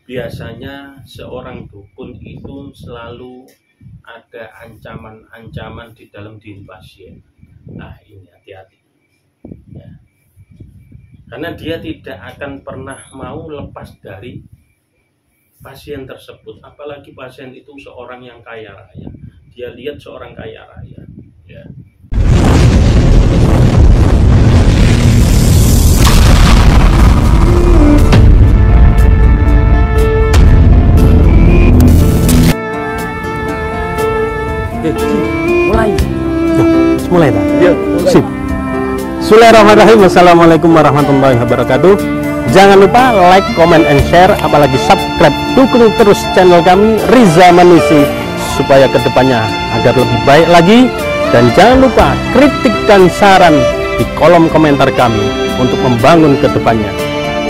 biasanya seorang dukun itu selalu ada ancaman-ancaman di dalam diri pasien. Nah, ini hati-hati ya. Karena dia tidak akan pernah mau lepas dari pasien tersebut, apalagi pasien itu seorang yang kaya raya. Dia lihat seorang kaya raya ya. Mulai tak? Ya, sip. Bismillahirrahmanirrahim. Assalamualaikum warahmatullahi wabarakatuh. Jangan lupa like, comment, and share, apalagi subscribe. Dukung terus channel kami Riza Manisi supaya kedepannya agar lebih baik lagi. Dan jangan lupa kritik dan saran di kolom komentar kami untuk membangun kedepannya.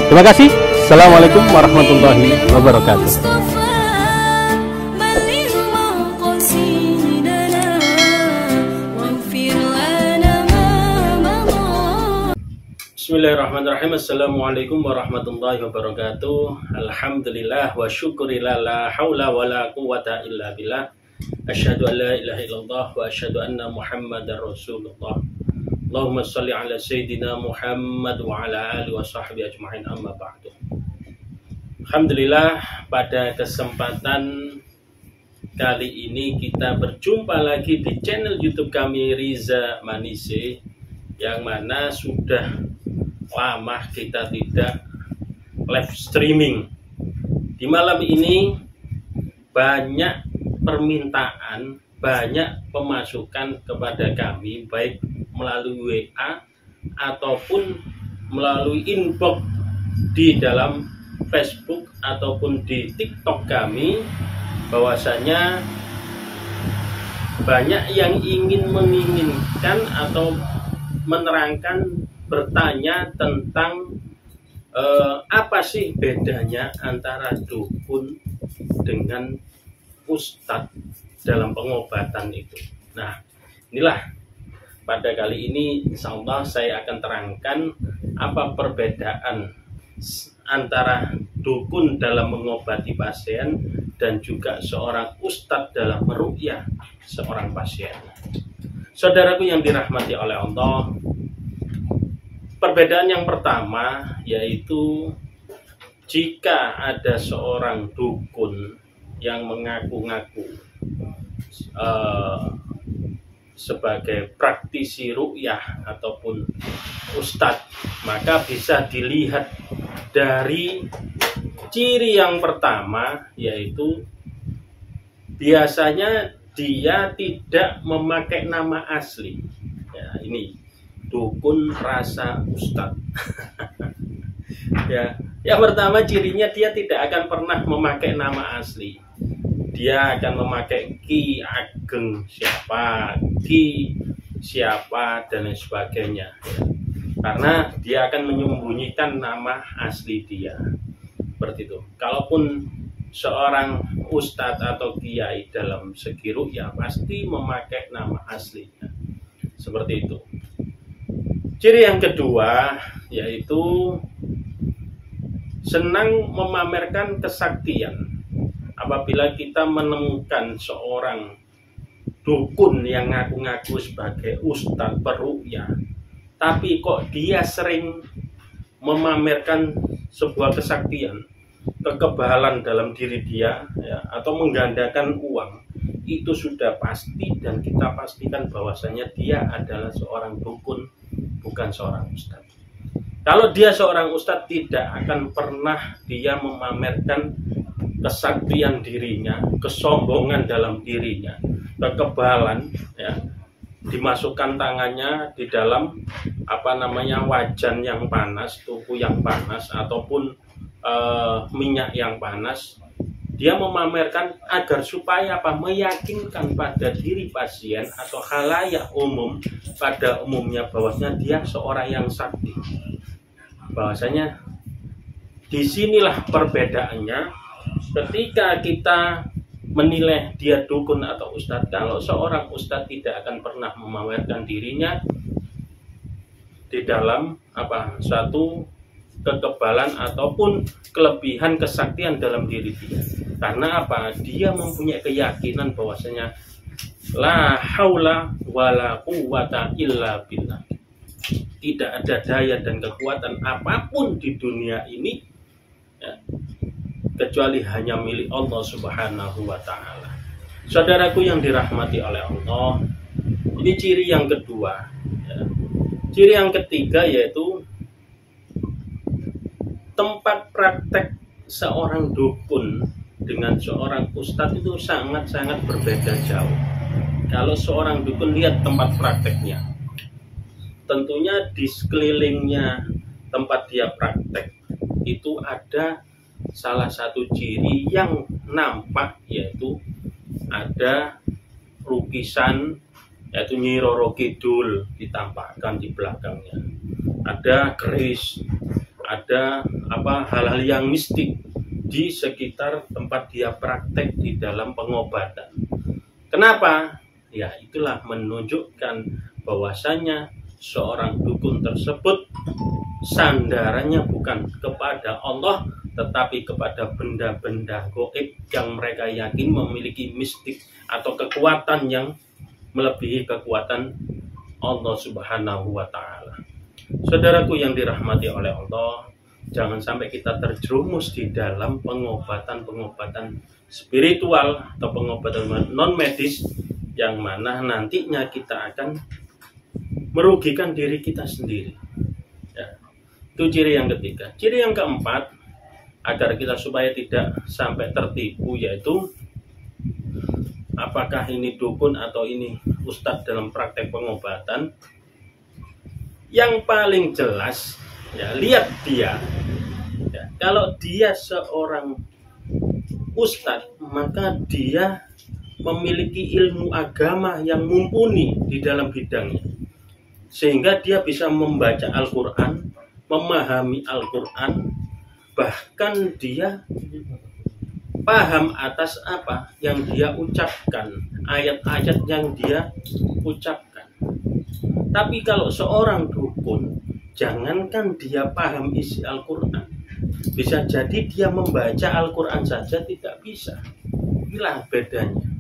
Terima kasih. Assalamualaikum warahmatullahi wabarakatuh. Bismillahirrahmanirrahim. Assalamualaikum warahmatullahi wabarakatuh. Alhamdulillah wa syukurillah, la hawla wa la quwata illa billah. Asyhadu an la ilaha illallah wa asyhadu anna Muhammadar Rasulullah. Allahumma shalli ala sayyidina Muhammad wa ala alihi wa sahbihi ajma'in, amma ba'du. Alhamdulillah, pada kesempatan kali ini kita berjumpa lagi di channel YouTube kami Riza Manisi, yang mana sudah lama kita tidak live streaming. Di malam ini banyak permintaan, banyak pemasukan kepada kami, baik melalui WA ataupun melalui inbox di dalam Facebook ataupun di TikTok kami, bahwasanya banyak yang menginginkan atau menerangkan, bertanya tentang apa sih bedanya antara dukun dengan ustadz dalam pengobatan itu. Nah, inilah pada kali ini insya Allah saya akan terangkan apa perbedaan antara dukun dalam mengobati pasien dan juga seorang ustadz dalam meruqyah seorang pasien. Saudaraku yang dirahmati oleh Allah, perbedaan yang pertama yaitu jika ada seorang dukun yang mengaku-ngaku sebagai praktisi ruqyah ataupun ustadz, maka bisa dilihat dari ciri yang pertama, yaitu biasanya dia tidak memakai nama asli. Ya, ini dukun rasa ustadz. Ya, yang pertama cirinya dia tidak akan pernah memakai nama asli. Dia akan memakai Ki Ageng siapa, Ki siapa, dan lain sebagainya. Ya. Karena dia akan menyembunyikan nama asli dia. Seperti itu. Kalaupun seorang ustadz atau kiai dalam segi ruqyah pasti memakai nama aslinya. Seperti itu. Ciri yang kedua yaitu senang memamerkan kesaktian. Apabila kita menemukan seorang dukun yang ngaku-ngaku sebagai ustadz peruqyah, tapi kok dia sering memamerkan sebuah kesaktian, kekebalan dalam diri dia, ya, atau menggandakan uang, itu sudah pasti dan kita pastikan bahwasanya dia adalah seorang dukun, bukan seorang ustadz. Kalau dia seorang ustadz, tidak akan pernah dia memamerkan kesaktian dirinya, kesombongan dalam dirinya, kekebalan, ya, dimasukkan tangannya di dalam wajan yang panas, tuku yang panas, ataupun minyak yang panas. Dia memamerkan agar supaya meyakinkan pada diri pasien atau khalayak umum pada umumnya bahwasanya dia seorang yang sakti. Bahwasanya disinilah perbedaannya ketika kita menilai dia dukun atau ustadz. Kalau seorang ustadz tidak akan pernah memamerkan dirinya di dalam suatu kekebalan ataupun kelebihan kesaktian dalam diri dia. Karena apa? Dia mempunyai keyakinan bahwasanya la haula wala quwwata illa billah. Tidak ada daya dan kekuatan apapun di dunia ini ya, kecuali hanya milik Allah Subhanahu wa Ta'ala. Saudaraku yang dirahmati oleh Allah, ini ciri yang kedua ya. Ciri yang ketiga yaitu tempat praktek seorang dukun dengan seorang ustadz itu sangat-sangat berbeda jauh. Kalau seorang dukun, lihat tempat prakteknya, tentunya di sekelilingnya tempat dia praktek itu ada salah satu ciri yang nampak, yaitu ada lukisan yaitu Nyi Roro Kidul ditampakkan di belakangnya, ada keris, ada hal-hal yang mistik di sekitar tempat dia praktek di dalam pengobatan. Kenapa? Ya, itulah menunjukkan bahwasanya seorang dukun tersebut sandarannya bukan kepada Allah, tetapi kepada benda-benda gaib yang mereka yakin memiliki mistik atau kekuatan yang melebihi kekuatan Allah Subhanahu wa Ta'ala. Saudaraku yang dirahmati oleh Allah, jangan sampai kita terjerumus di dalam pengobatan-pengobatan spiritual atau pengobatan non medis yang mana nantinya kita akan merugikan diri kita sendiri. Ya, itu ciri yang ketiga. Ciri yang keempat, agar kita supaya tidak sampai tertipu, yaitu apakah ini dukun atau ini ustadz dalam praktek pengobatan. Yang paling jelas, ya, lihat dia. Ya, kalau dia seorang ustadz, maka dia memiliki ilmu agama yang mumpuni di dalam bidangnya, sehingga dia bisa membaca Al-Quran, memahami Al-Quran, bahkan dia paham atas apa yang dia ucapkan, ayat-ayat yang dia ucapkan. Tapi kalau seorang dukun, jangankan dia paham isi Al-Quran, bisa jadi dia membaca Al-Quran saja tidak bisa. Inilah bedanya.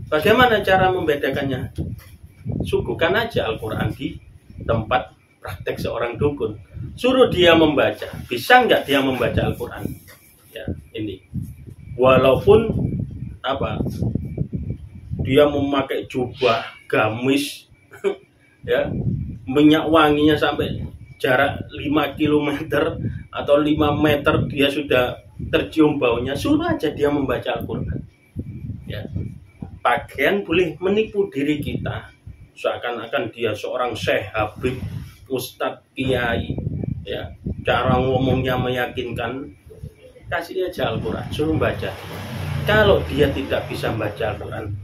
Bagaimana cara membedakannya? Suguhkan aja Al-Quran di tempat praktek seorang dukun, suruh dia membaca. Bisa nggak dia membaca Al-Quran? Ya, ini. Walaupun dia memakai jubah gamis, ya, minyak wanginya sampai jarak 5 km atau 5 meter dia sudah tercium baunya, suruh aja dia membaca Al-Quran. Ya. Bagian boleh menipu diri kita, seakan-akan dia seorang syekh, habib, ustadz, kiai, ya, cara ngomongnya meyakinkan. Kasih aja Al-Quran, suruh baca. Kalau dia tidak bisa baca Al-Quran,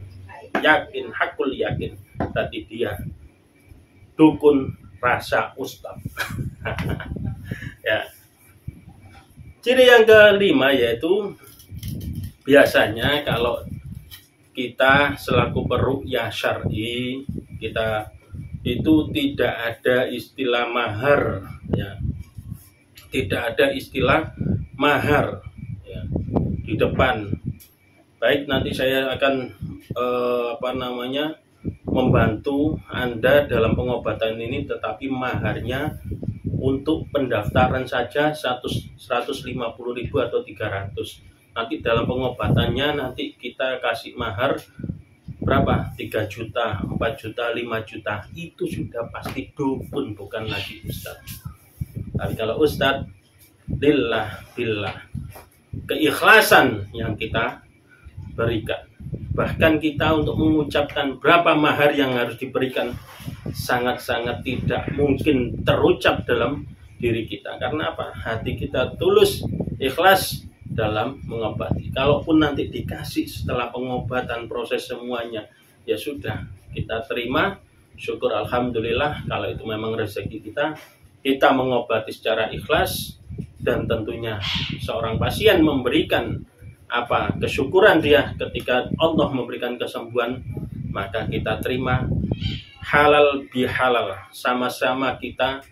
yakin, hakul yakin, tadi dia dukun rasa ustadz. Ya. Ciri yang kelima yaitu biasanya kalau kita selaku peruqyah syar'i, kita itu tidak ada istilah mahar, ya. Tidak ada istilah mahar, ya, di depan. Baik, nanti saya akan membantu Anda dalam pengobatan ini, tetapi maharnya untuk pendaftaran saja 150.000 atau 300. Nanti dalam pengobatannya nanti kita kasih mahar berapa? 3 juta, 4 juta, 5 juta. Itu sudah pasti dukun, bukan lagi ustadz. Tapi kalau ustadz, lillah billah, keikhlasan yang kita berikan. Bahkan kita untuk mengucapkan berapa mahar yang harus diberikan sangat-sangat tidak mungkin terucap dalam diri kita. Karena apa? Hati kita tulus, ikhlas dalam mengobati. Kalaupun nanti dikasih setelah pengobatan, proses semuanya, ya sudah, kita terima, syukur alhamdulillah. Kalau itu memang rezeki kita mengobati secara ikhlas. Dan tentunya seorang pasien memberikan kesyukuran dia ketika Allah memberikan kesembuhan, maka kita terima halal bihalal, sama-sama kita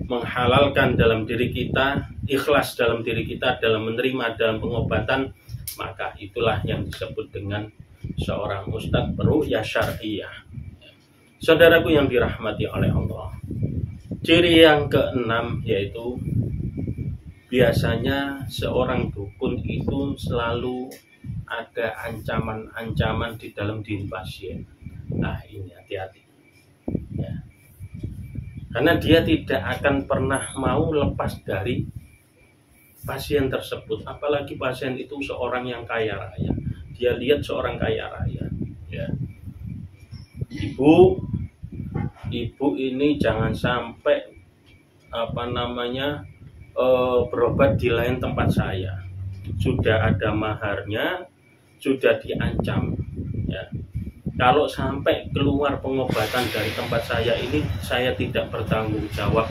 menghalalkan dalam diri kita, ikhlas dalam diri kita dalam menerima dalam pengobatan, maka itulah yang disebut dengan seorang ustadz peruqyah syar'iyah. Saudaraku yang dirahmati oleh Allah, ciri yang keenam yaitu biasanya seorang dukun itu selalu ada ancaman-ancaman di dalam diri pasien. Nah, ini hati-hati ya. Karena dia tidak akan pernah mau lepas dari pasien tersebut. Apalagi pasien itu seorang yang kaya raya. Dia lihat seorang kaya raya ya. Ibu ini jangan sampai berobat di lain tempat saya. Sudah ada maharnya, sudah diancam ya. Kalau sampai keluar pengobatan dari tempat saya ini, saya tidak bertanggung jawab,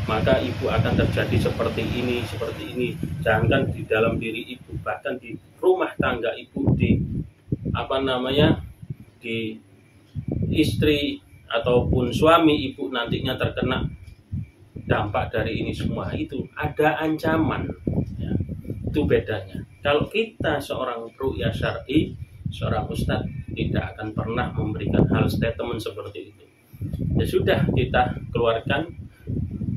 maka ibu akan terjadi seperti ini. Jangan di dalam diri ibu, bahkan di rumah tangga ibu, di istri ataupun suami ibu nantinya terkena dampak dari ini semua. Itu ada ancaman ya. Itu bedanya. Kalau kita seorang ruqyah syar'i, seorang ustadz tidak akan pernah memberikan hal statement seperti itu. Ya sudah, kita keluarkan.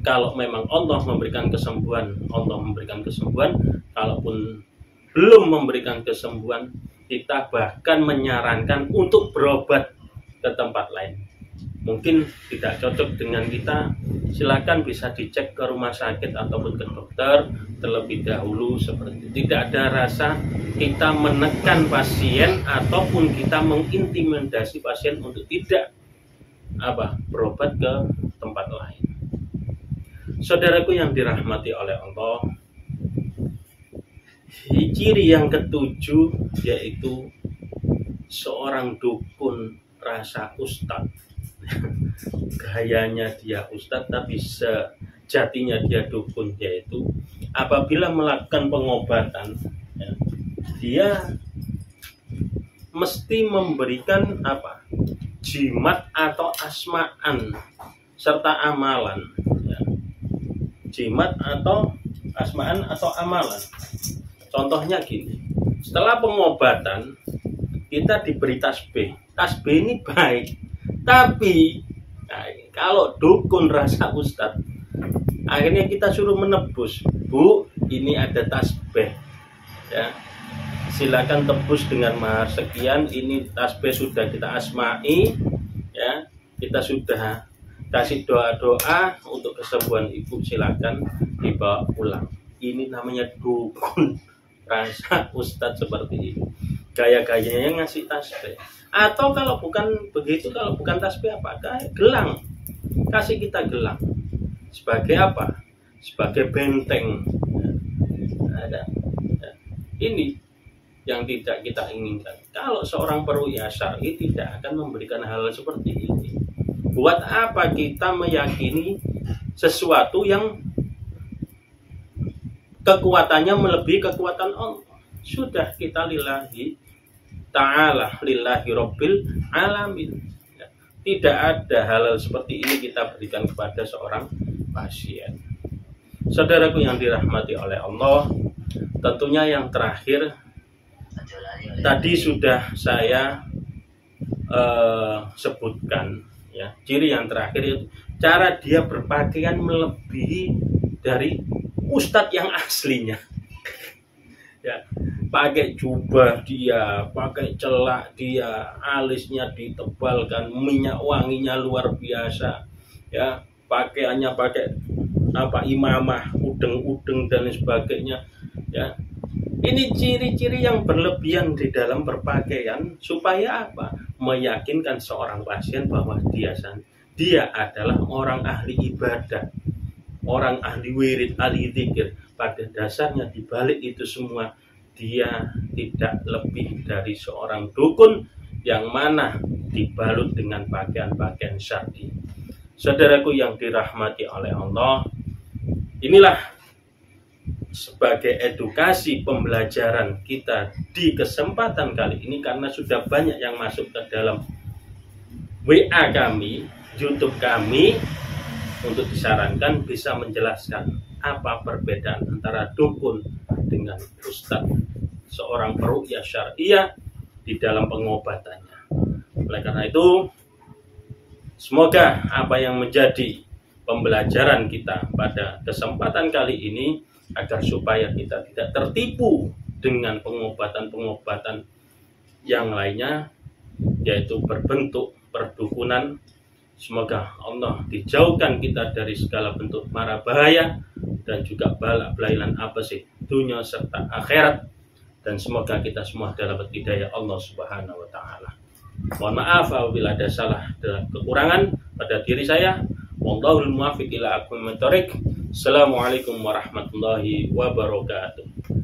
Kalau memang Allah memberikan kesembuhan, Allah memberikan kesembuhan. Kalaupun belum memberikan kesembuhan, kita bahkan menyarankan untuk berobat ke tempat lain. Mungkin tidak cocok dengan kita, silakan bisa dicek ke rumah sakit ataupun ke dokter terlebih dahulu. Seperti itu. Tidak ada rasa kita menekan pasien ataupun kita mengintimidasi pasien untuk tidak berobat ke tempat lain. Saudaraku yang dirahmati oleh Allah, ciri yang ketujuh yaitu seorang dukun rasa ustadz. Gayanya dia ustadz tapi sejatinya dia dukun, yaitu apabila melakukan pengobatan ya, dia mesti memberikan jimat atau asma'an serta amalan ya. Jimat atau asma'an atau amalan. Contohnya gini, setelah pengobatan kita diberi tasbih. Tasbih ini baik, tapi kalau dukun rasa ustadz, akhirnya kita suruh menebus. Bu, ini ada tasbih ya, silakan tebus dengan mahar sekian. Ini tasbih sudah kita asma'i ya, kita sudah kasih doa-doa untuk kesembuhan ibu, silakan dibawa pulang. Ini namanya dukun rasa ustadz seperti ini. Gaya-gayanya ngasih tasbih. Atau kalau bukan begitu, kalau bukan tasbih gelang. Kasih kita gelang. Sebagai apa? Sebagai benteng. Ada. Ini yang tidak kita inginkan. Kalau seorang peruqyah syar'i tidak akan memberikan hal seperti ini. Buat apa kita meyakini sesuatu yang kekuatannya melebihi kekuatan Allah? Sudah kita lillahi ta'ala, lillahi rabbil alamin. Tidak ada hal seperti ini kita berikan kepada seorang pasien. Saudaraku yang dirahmati oleh Allah, tentunya yang terakhir tadi sudah saya sebutkan ya. Ciri yang terakhir itu cara dia berpakaian melebihi dari ustadz yang aslinya. Ya, pakai jubah dia, pakai celak dia, alisnya ditebalkan, minyak wanginya luar biasa. Ya, pakaiannya pakai imamah, udeng-udeng dan sebagainya. Ya. Ini ciri-ciri yang berlebihan di dalam berpakaian supaya apa? Meyakinkan seorang pasien bahwa dia adalah orang ahli ibadah, orang ahli wirid, ahli zikir. Pada dasarnya di balik itu semua dia tidak lebih dari seorang dukun yang mana dibalut dengan pakaian-pakaian syar'i. Saudaraku yang dirahmati oleh Allah, inilah sebagai edukasi pembelajaran kita di kesempatan kali ini, karena sudah banyak yang masuk ke dalam WA kami, YouTube kami, untuk disarankan bisa menjelaskan apa perbedaan antara dukun dengan ustadz, seorang peruqyah syariah di dalam pengobatannya. Oleh karena itu, semoga apa yang menjadi pembelajaran kita pada kesempatan kali ini agar supaya kita tidak tertipu dengan pengobatan-pengobatan yang lainnya, yaitu berbentuk perdukunan. Semoga Allah dijauhkan kita dari segala bentuk mara bahaya dan juga balak belailan abasih dunia serta akhirat, dan semoga kita semua dapat hidayah Allah Subhanahu wa taala. Mohon maaf apabila ada salah dan kekurangan pada diri saya. Wallahul muwaffiq ila aqwamit thoriq. Assalamualaikum warahmatullahi wabarakatuh.